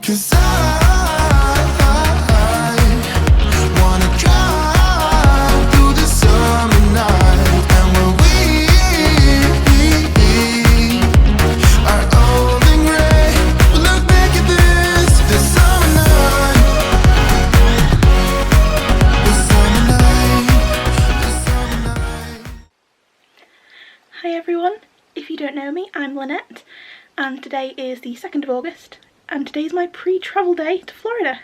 'Cause I wanna drive through the summer night, and when we are old and gray, we'll look back at this summer night, this summer night, this summer night. Hi everyone, if you don't know me, I'm Lynette, and today is the 2nd of August, and today's my pre-travel day to Florida.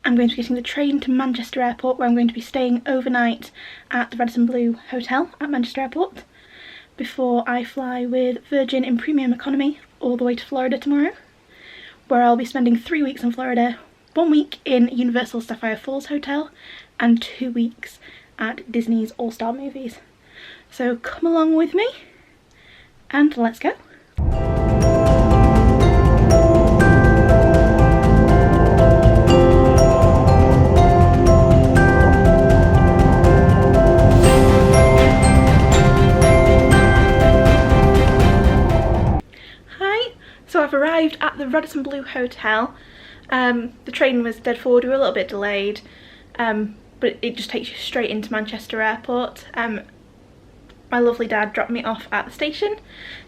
I'm going to be getting the train to Manchester Airport, where I'm going to be staying overnight at the Radisson Blu hotel at Manchester Airport before I fly with Virgin in premium economy all the way to Florida tomorrow, where I'll be spending 3 weeks in Florida, 1 week in Universal Sapphire Falls Hotel and 2 weeks at Disney's All-Star Movies. So come along with me and let's go. So I've arrived at the Radisson Blu hotel. The train was dead forward, we were a little bit delayed, but it just takes you straight into Manchester Airport. My lovely dad dropped me off at the station,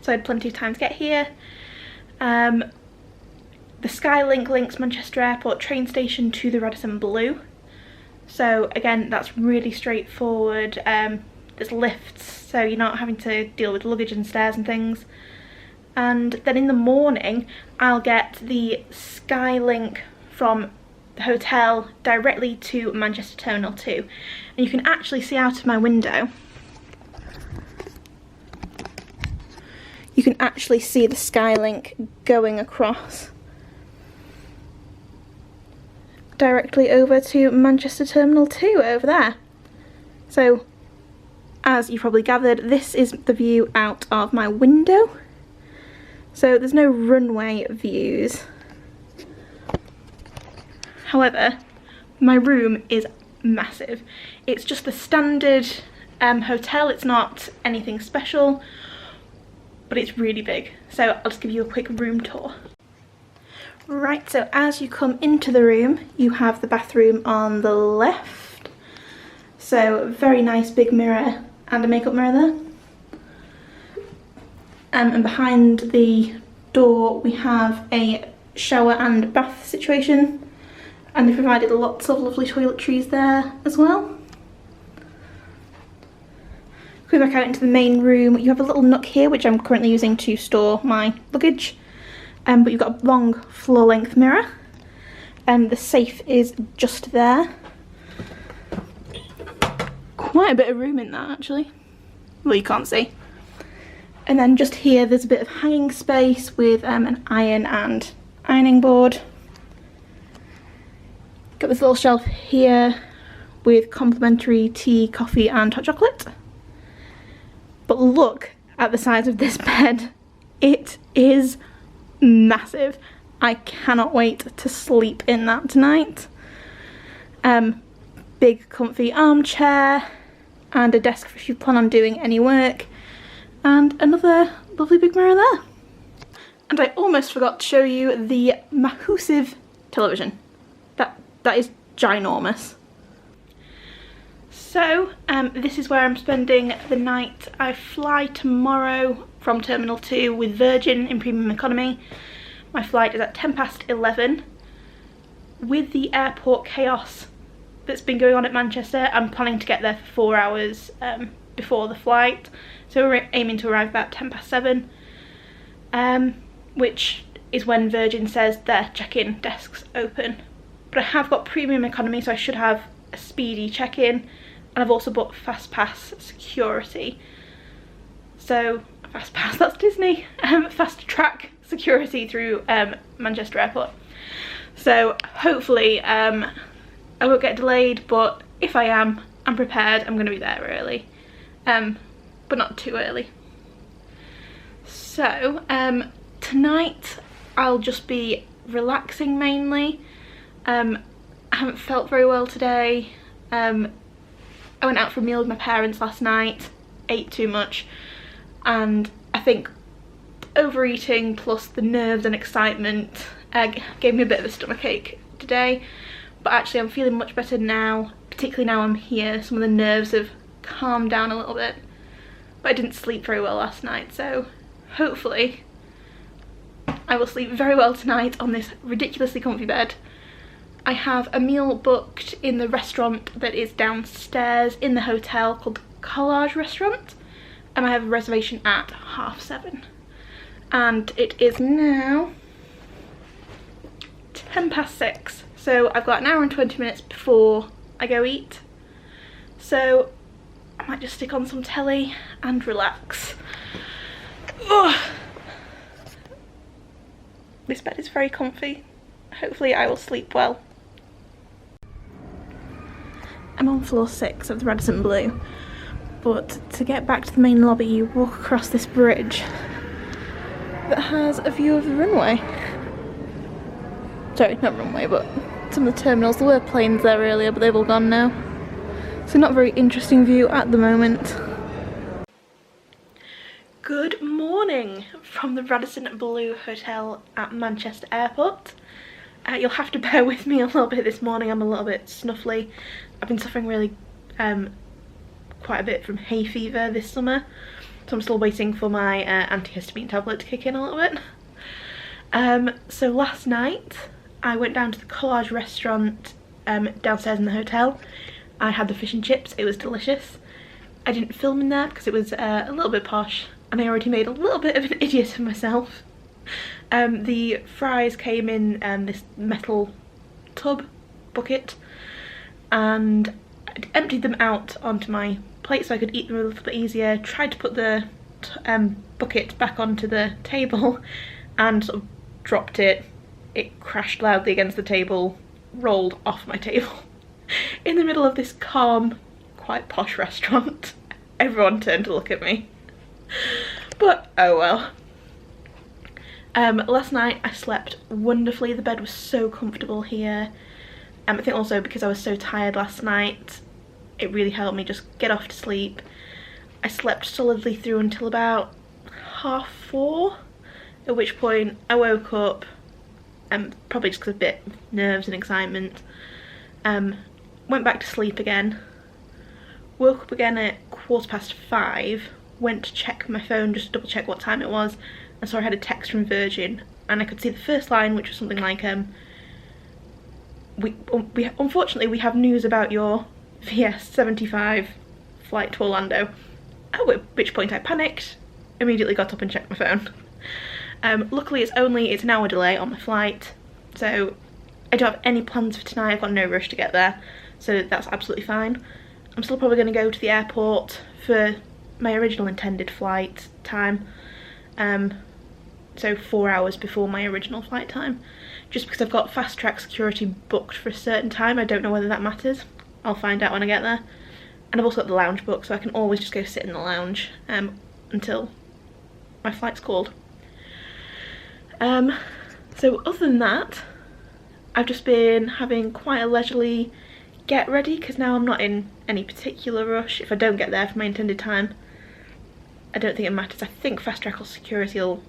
so I had plenty of time to get here. The Skylink links Manchester Airport train station to the Radisson Blu. So again, that's really straightforward. There's lifts, so you're not having to deal with luggage and stairs and things. And then in the morning I'll get the Skylink from the hotel directly to Manchester Terminal 2, and you can actually see out of my window, you can actually see the Skylink going across directly over to Manchester Terminal 2 over there. So as you probably gathered, this is the view out of my window. So there's no runway views. However, my room is massive. It's just the standard hotel, it's not anything special, but it's really big. So I'll just give you a quick room tour. Right, so as you come into the room, you have the bathroom on the left. So very nice big mirror and a makeup mirror there. And behind the door we have a shower and bath situation, and they provided lots of lovely toiletries there as well. Going back out into the main room, you have a little nook here which I'm currently using to store my luggage, but you've got a long floor-length mirror, and the safe is just there. Quite a bit of room in that actually. Well, you can't see. And then just here there's a bit of hanging space with an iron and ironing board. Got this little shelf here with complimentary tea, coffee and hot chocolate. But look at the size of this bed. It is massive. I cannot wait to sleep in that tonight. Big comfy armchair and a desk if you plan on doing any work. And another lovely big mirror there. And I almost forgot to show you the massive television. That is ginormous. So this is where I'm spending the night. I fly tomorrow from Terminal 2 with Virgin in premium economy. My flight is at 11:10. With the airport chaos that's been going on at Manchester, I'm planning to get there for 4 hours before the flight. So we're aiming to arrive about 7:10, which is when Virgin says their check-in desks open. But I have got premium economy, so I should have a speedy check-in, and I've also bought fast pass security. So fast pass, that's Disney. Fast track security through Manchester Airport. So hopefully I won't get delayed, but if I am, I'm prepared. I'm going to be there early. But not too early. So tonight I'll just be relaxing mainly. I haven't felt very well today. I went out for a meal with my parents last night, ate too much, and I think overeating plus the nerves and excitement gave me a bit of a stomachache today, but actually I'm feeling much better now, particularly now I'm here. Some of the nerves have calmed down a little bit, but I didn't sleep very well last night, so hopefully I will sleep very well tonight on this ridiculously comfy bed. I have a meal booked in the restaurant that is downstairs in the hotel called the Collage Restaurant, and I have a reservation at 7:30. And it is now 6:10, so I've got an hour and 20 minutes before I go eat. So I might just stick on some telly and relax. Ugh. This bed is very comfy. Hopefully I will sleep well. I'm on floor 6 of the Radisson Blu, but to get back to the main lobby you walk across this bridge that has a view of the runway. Sorry, not runway, but some of the terminals. There were planes there earlier, but they've all gone now. So not a very interesting view at the moment. Good morning from the Radisson Blu Hotel at Manchester Airport. You'll have to bear with me a little bit this morning. I'm a little bit snuffly. I've been suffering really quite a bit from hay fever this summer, so I'm still waiting for my antihistamine tablet to kick in a little bit. So last night I went down to the Collage Restaurant downstairs in the hotel. I had the fish and chips. It was delicious. I didn't film in there because it was a little bit posh, and I already made a little bit of an idiot of myself. The fries came in this metal tub bucket, and I'd emptied them out onto my plate so I could eat them a little bit easier. Tried to put the bucket back onto the table and sort of dropped it. It crashed loudly against the table, rolled off my table in the middle of this calm, quite posh restaurant. Everyone turned to look at me, but oh well. Last night I slept wonderfully. The bed was so comfortable here. I think also because I was so tired last night, it really helped me just get off to sleep. I slept solidly through until about 4:30, at which point I woke up, probably just because of a bit of nerves and excitement. Went back to sleep again, woke up again at 5:15, went to check my phone just to double check what time it was, and saw I had a text from Virgin, and I could see the first line, which was something like, unfortunately we have news about your VS75 flight to Orlando. At which point I panicked, immediately got up and checked my phone. Luckily it's an hour delay on my flight, so I don't have any plans for tonight. I've got no rush to get there, so that's absolutely fine. I'm still probably going to go to the airport for my original intended flight time, so 4 hours before my original flight time, just because I've got fast track security booked for a certain time. I don't know whether that matters. I'll find out when I get there. And I've also got the lounge booked, so I can always just go sit in the lounge until my flight's called. So other than that, I've just been having quite a leisurely get ready, because now I'm not in any particular rush. If I don't get there for my intended time, I don't think it matters. I think fast track security will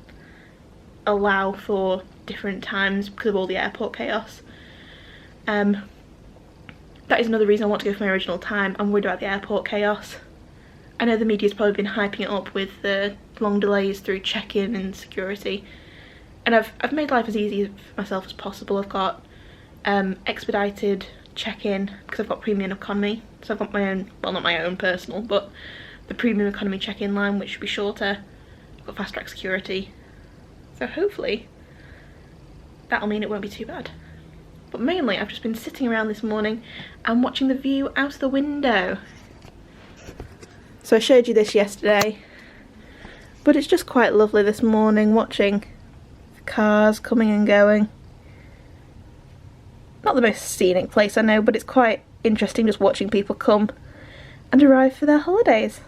allow for different times because of all the airport chaos. That is another reason I want to go for my original time. I'm worried about the airport chaos. I know the media's probably been hyping it up with the long delays through check-in and security, and I've made life as easy for myself as possible. I've got expedited check-in because I've got premium economy, so I've got my own, well, not my own personal, but the premium economy check-in line, which should be shorter. I've got fast track security, so hopefully that'll mean it won't be too bad. But mainly I've just been sitting around this morning and watching the view out the window. So I showed you this yesterday, but it's just quite lovely this morning watching the cars coming and going. Not the most scenic place, I know, but it's quite interesting just watching people come and arrive for their holidays.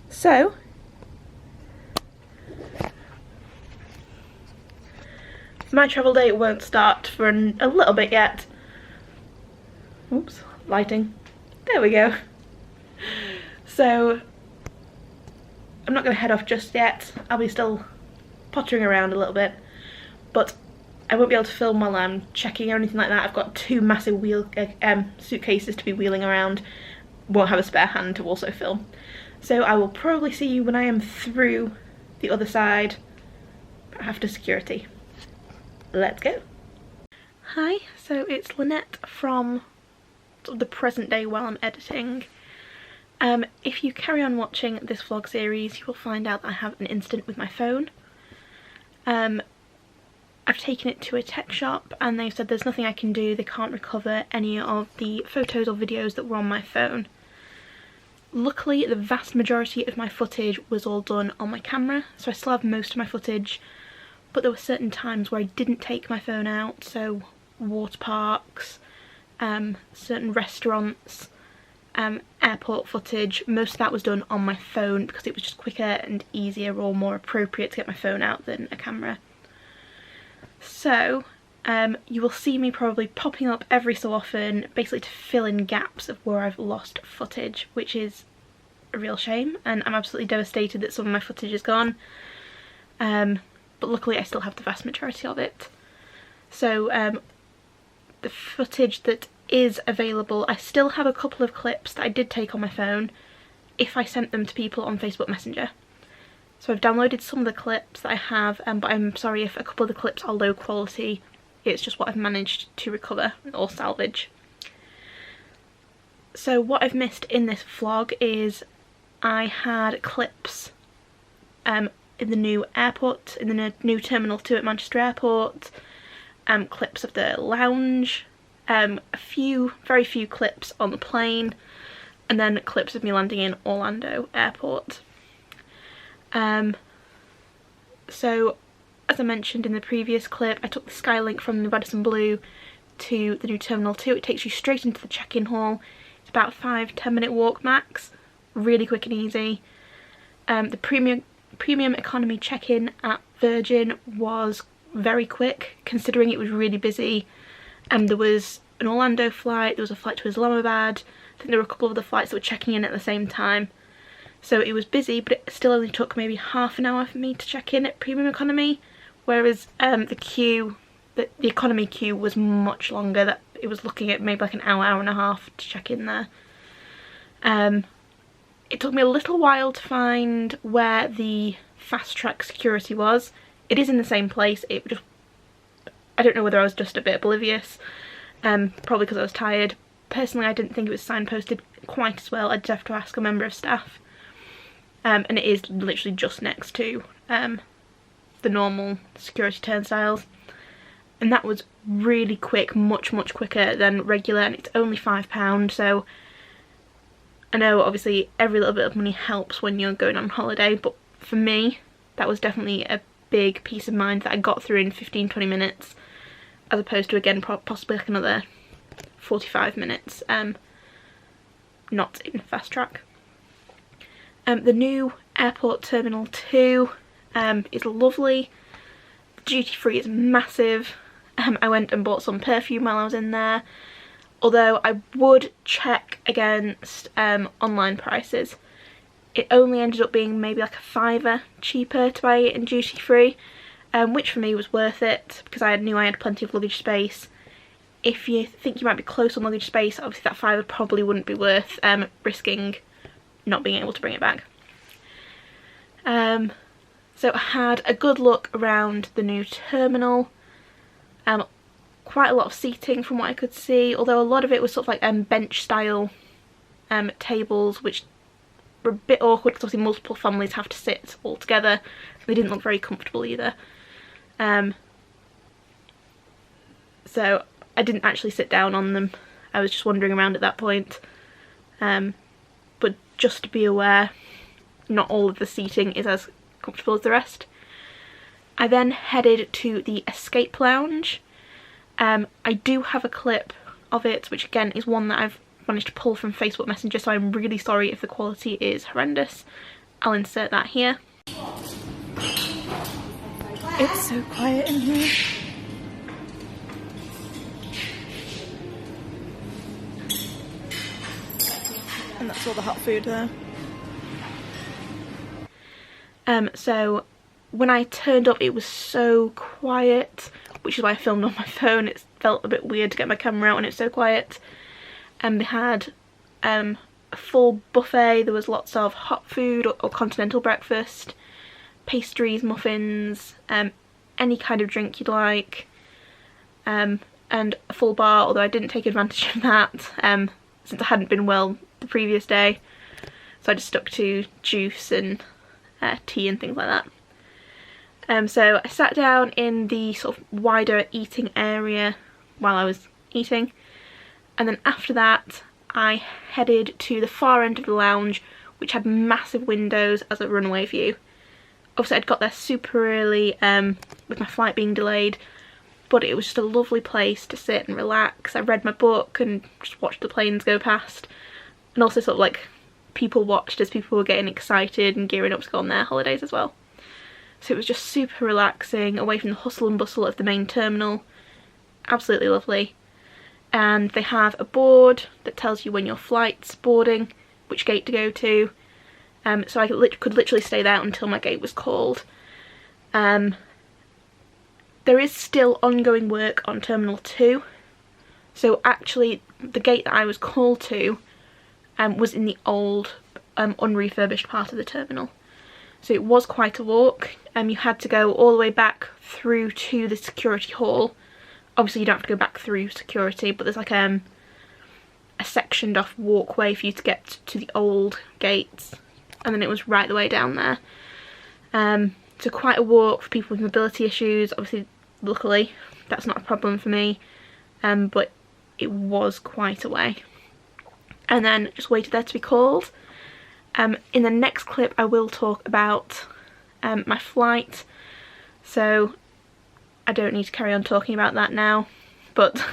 So my travel day won't start for a little bit yet. Oops, lighting. There we go. So I'm not going to head off just yet. I'll be still pottering around a little bit. but I won't be able to film while I'm checking or anything like that. I've got 2 massive suitcases to be wheeling around. Won't have a spare hand to also film. So I will probably see you when I am through the other side after security. Let's go. Hi, so it's Lynette from sort of the present day while I'm editing. If you carry on watching this vlog series, you will find out that I have an incident with my phone. I've taken it to a tech shop and they've said there's nothing I can do, they can't recover any of the photos or videos that were on my phone. Luckily, the vast majority of my footage was all done on my camera, so I still have most of my footage, but there were certain times where I didn't take my phone out, so water parks, certain restaurants, airport footage. Most of that was done on my phone because it was just quicker and easier or more appropriate to get my phone out than a camera. So you will see me probably popping up every so often, basically to fill in gaps of where I've lost footage, which is a real shame, and I'm absolutely devastated that some of my footage is gone, but luckily I still have the vast majority of it. So the footage that is available, I still have a couple of clips that I did take on my phone if I sent them to people on Facebook Messenger. So I've downloaded some of the clips that I have, but I'm sorry if a couple of the clips are low quality. It's just what I've managed to recover or salvage. So what I've missed in this vlog is I had clips in the new airport, in the new Terminal 2 at Manchester Airport, clips of the lounge, very few clips on the plane, and then clips of me landing in Orlando Airport. So as I mentioned in the previous clip, I took the Skylink from the Radisson Blu to the new Terminal 2. It takes you straight into the check-in hall. It's about a 5-10 minute walk max, really quick and easy. The premium economy check-in at Virgin was very quick, considering it was really busy. There was an Orlando flight, there was a flight to Islamabad, I think there were a couple of other flights that were checking in at the same time. So it was busy, but it still only took maybe half an hour for me to check in at premium economy, whereas the economy queue was much longer. That it was looking at maybe like an hour and a half to check in there. It took me a little while to find where the fast track security was. It is in the same place. I don't know whether I was just a bit oblivious, probably because I was tired. Personally, I didn't think it was signposted quite as well. I did have to ask a member of staff. And it is literally just next to the normal security turnstiles, and that was really quick, much quicker than regular, and it's only £5, so I know obviously every little bit of money helps when you're going on holiday, but for me that was definitely a big peace of mind that I got through in 15-20 minutes, as opposed to again possibly like another 45 minutes not in fast track. The new Airport Terminal 2 is lovely. The duty free is massive. I went and bought some perfume while I was in there, although I would check against online prices. It only ended up being maybe like a £5 cheaper to buy it in duty free, which for me was worth it because I knew I had plenty of luggage space. If you think you might be close on luggage space, obviously that £5 probably wouldn't be worth risking not being able to bring it back. So I had a good look around the new terminal. Quite a lot of seating from what I could see, although a lot of it was sort of like bench style tables, which were a bit awkward because obviously multiple families have to sit all together. They didn't look very comfortable either. So I didn't actually sit down on them. I was just wandering around at that point. But just to be aware, not all of the seating is as comfortable as the rest. I then headed to the escape lounge. I do have a clip of it, which again is one that I've managed to pull from Facebook Messenger, so I'm really sorry if the quality is horrendous. I'll insert that here. It's so quiet in here. And that's all the hot food there. So when I turned up it was so quiet, which is why I filmed on my phone. It felt a bit weird to get my camera out when it's so quiet. And they had a full buffet. There was lots of hot food or continental breakfast, pastries, muffins, any kind of drink you'd like, and a full bar, although I didn't take advantage of that since I hadn't been well the previous day, so I just stuck to juice and tea and things like that. So I sat down in the sort of wider eating area while I was eating, and then after that I headed to the far end of the lounge, which had massive windows as a runway view. Obviously I'd got there super early with my flight being delayed, but it was just a lovely place to sit and relax. I read my book and just watched the planes go past, and also sort of like people watched as people were getting excited and gearing up to go on their holidays as well. So it was just super relaxing, away from the hustle and bustle of the main terminal. Absolutely lovely. And they have a board that tells you when your flight's boarding, which gate to go to. So I could literally stay there until my gate was called. There is still ongoing work on Terminal 2. So actually the gate that I was called to was in the old unrefurbished part of the terminal. So it was quite a walk. You had to go all the way back through to the security hall. Obviously you don't have to go back through security, but there's like a sectioned off walkway for you to get to the old gates, and then it was right the way down there. So quite a walk for people with mobility issues. Obviously, luckily that's not a problem for me, but it was quite a way. And then just waited there to be called. In the next clip I will talk about my flight, so I don't need to carry on talking about that now, but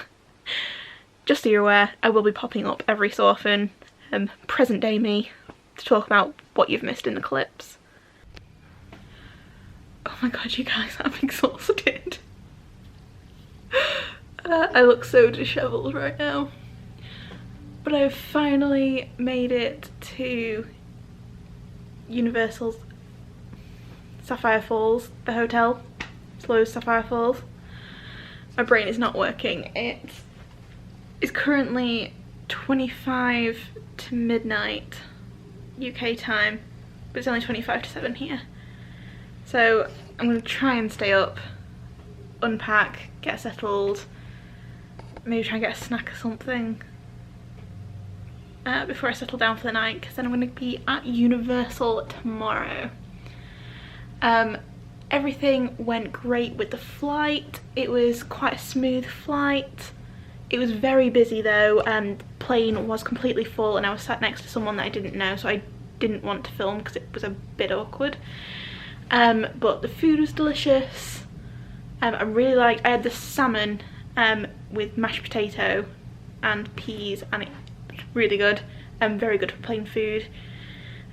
just so you're aware, I will be popping up every so often, present day me, to talk about what you've missed in the clips. Oh my god, you guys, I'm exhausted. I look so dishevelled right now. But I've finally made it to Universal's Sapphire Falls, the hotel. It's Loew's Sapphire Falls. My brain is not working. It's currently 25 to midnight UK time, but it's only 25 to 7 here. So I'm going to try and stay up, unpack, get settled, maybe try and get a snack or something before I settle down for the night, because then I'm going to be at Universal tomorrow. Everything went great with the flight. It was quite a smooth flight. It was very busy though, and the plane was completely full, and I was sat next to someone that I didn't know, so I didn't want to film because it was a bit awkward. But the food was delicious. I had the salmon with mashed potato and peas, and it was really good. Very good for plain food.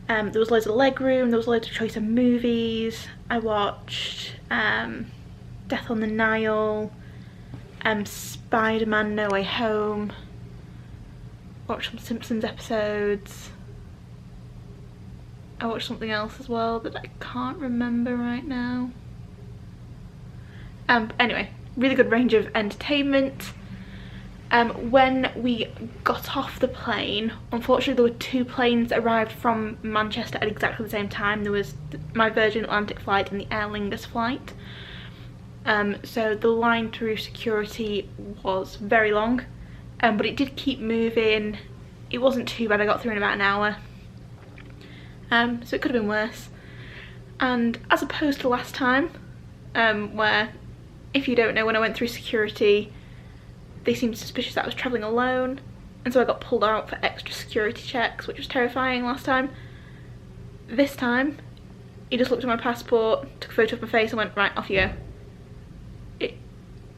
There was loads of leg room, there was loads of choice of movies. I watched Death on the Nile, Spider-Man No Way Home, watched some Simpsons episodes. I watched something else as well that I can't remember right now. Anyway, really good range of entertainment. When we got off the plane, unfortunately there were two planes that arrived from Manchester at exactly the same time. There was my Virgin Atlantic flight and the Aer Lingus flight. So the line through security was very long, but it did keep moving. It wasn't too bad, I got through in about an hour. So it could have been worse. And as opposed to last time, where, if you don't know, when I went through security, they seemed suspicious that I was travelling alone, and so I got pulled out for extra security checks, which was terrifying last time. This time, he just looked at my passport, took a photo of my face and went, right, off you go.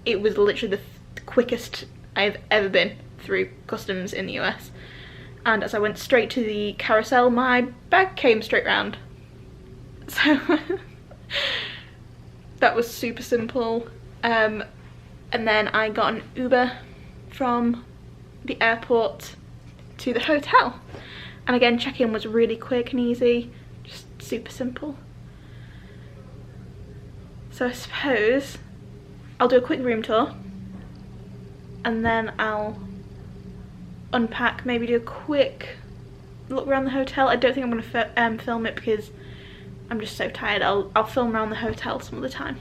It was literally the quickest I've ever been through customs in the US. And as I went straight to the carousel, my bag came straight round. So that was super simple. And then I got an Uber from the airport to the hotel. And again, check-in was really quick and easy, just super simple. So I suppose I'll do a quick room tour and then I'll unpack, maybe do a quick look around the hotel. I don't think I'm going to film it because I'm just so tired. I'll film around the hotel some other time.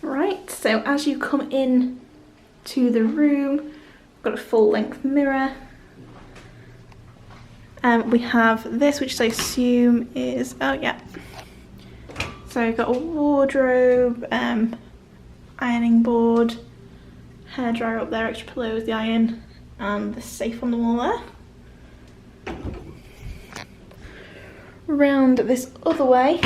Right, so as you come in to the room, we've got a full length mirror. We have this, which I assume is, oh yeah. So we've got a wardrobe, ironing board, hairdryer up there, extra pillows, the iron, and the safe on the wall there. Round this other way,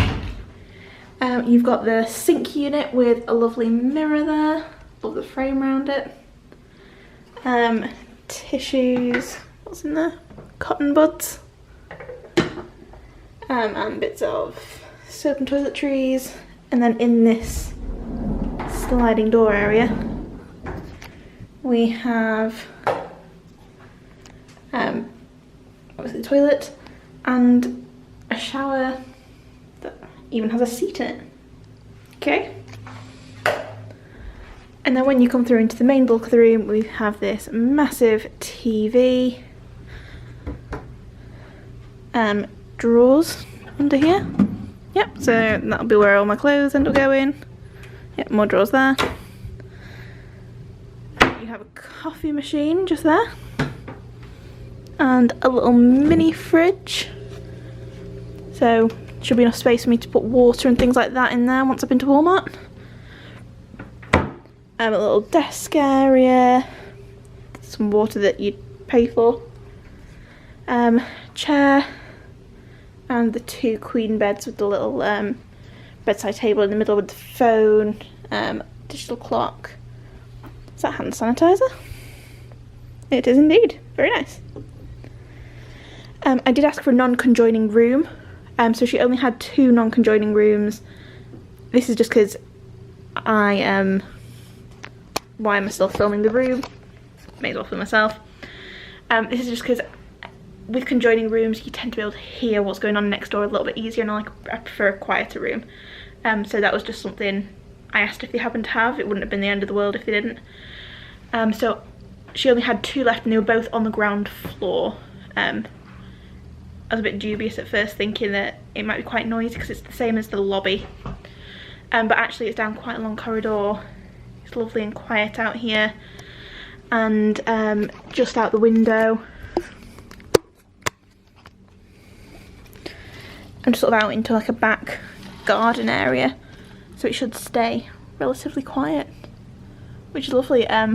you've got the sink unit with a lovely mirror there, love the frame around it. Tissues, what's in there? Cotton buds. And bits of soap and toiletries. And then in this sliding door area, we have obviously the toilet and a shower that even has a seat in it. Okay. And then when you come through into the main bulk of the room, we have this massive TV. Drawers under here. Yep, so that'll be where all my clothes end up going. Yep, more drawers there. You have a coffee machine just there. And a little mini fridge. So, should be enough space for me to put water and things like that in there once I've been to Walmart. A little desk area. Some water that you'd pay for. Chair. And the two queen beds with the little bedside table in the middle with the phone, digital clock. Is that hand sanitizer? It is indeed. Very nice. I did ask for a non-conjoining room, so she only had 2 non-conjoining rooms. This is just because why am I still filming the room? May as well film myself. This is just because with conjoining rooms you tend to be able to hear what's going on next door a little bit easier, and I prefer a quieter room. So that was just something I asked if they happened to have. It wouldn't have been the end of the world if they didn't. So she only had 2 left and they were both on the ground floor. I was a bit dubious at first, thinking that it might be quite noisy because it's the same as the lobby. But actually it's down quite a long corridor. It's lovely and quiet out here. And just out the window, and sort of out into like a back garden area, so it should stay relatively quiet, which is lovely. I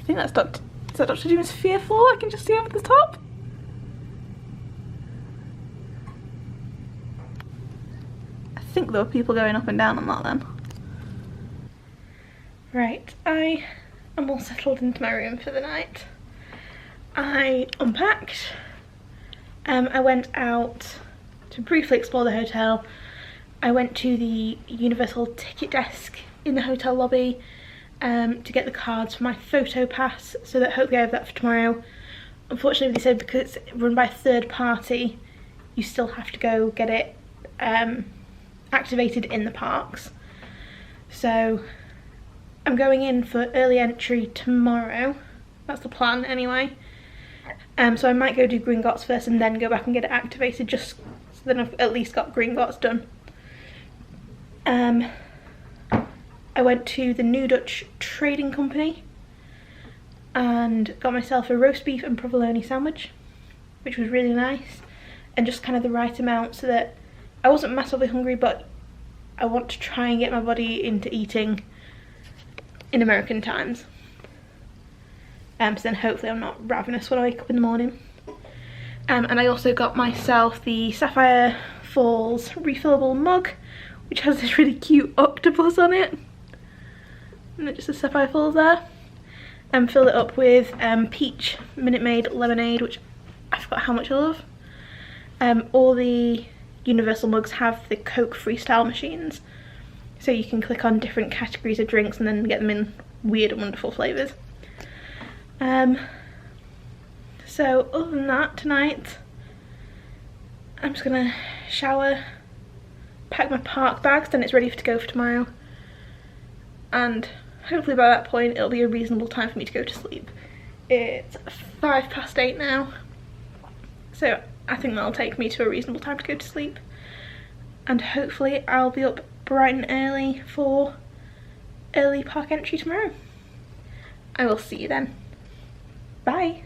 think that's is that Dr. Doom's fear floor? I can just see over the top. I think there were people going up and down on that then. Right, I am all settled into my room for the night. I unpacked. I went out to briefly explore the hotel. I went to the universal ticket desk in the hotel lobby to get the cards for my photo pass, so that hopefully I have that for tomorrow. Unfortunately they said because it's run by a third party, you still have to go get it activated in the parks. So I'm going in for early entry tomorrow. That's the plan anyway. So I might go do Gringotts first and then go back and get it activated, just so then I've at least got Gringotts done. I went to the New Dutch Trading Company and got myself a roast beef and provolone sandwich, which was really nice, and just kind of the right amount so that I wasn't massively hungry, but I want to try and get my body into eating in American times. So then hopefully I'm not ravenous when I wake up in the morning. And I also got myself the Sapphire Falls refillable mug, which has this really cute octopus on it. And it just says Sapphire Falls there. And filled it up with peach Minute Maid lemonade, which I forgot how much I love. All the universal mugs have the Coke freestyle machines, so you can click on different categories of drinks and then get them in weird and wonderful flavours. So other than that, tonight I'm just gonna shower, pack my park bags, then it's ready to go for tomorrow. and hopefully by that point it'll be a reasonable time for me to go to sleep. It's 8:05 now, so I think that'll take me to a reasonable time to go to sleep, and hopefully I'll be up bright and early for early park entry tomorrow. I will see you then. Bye.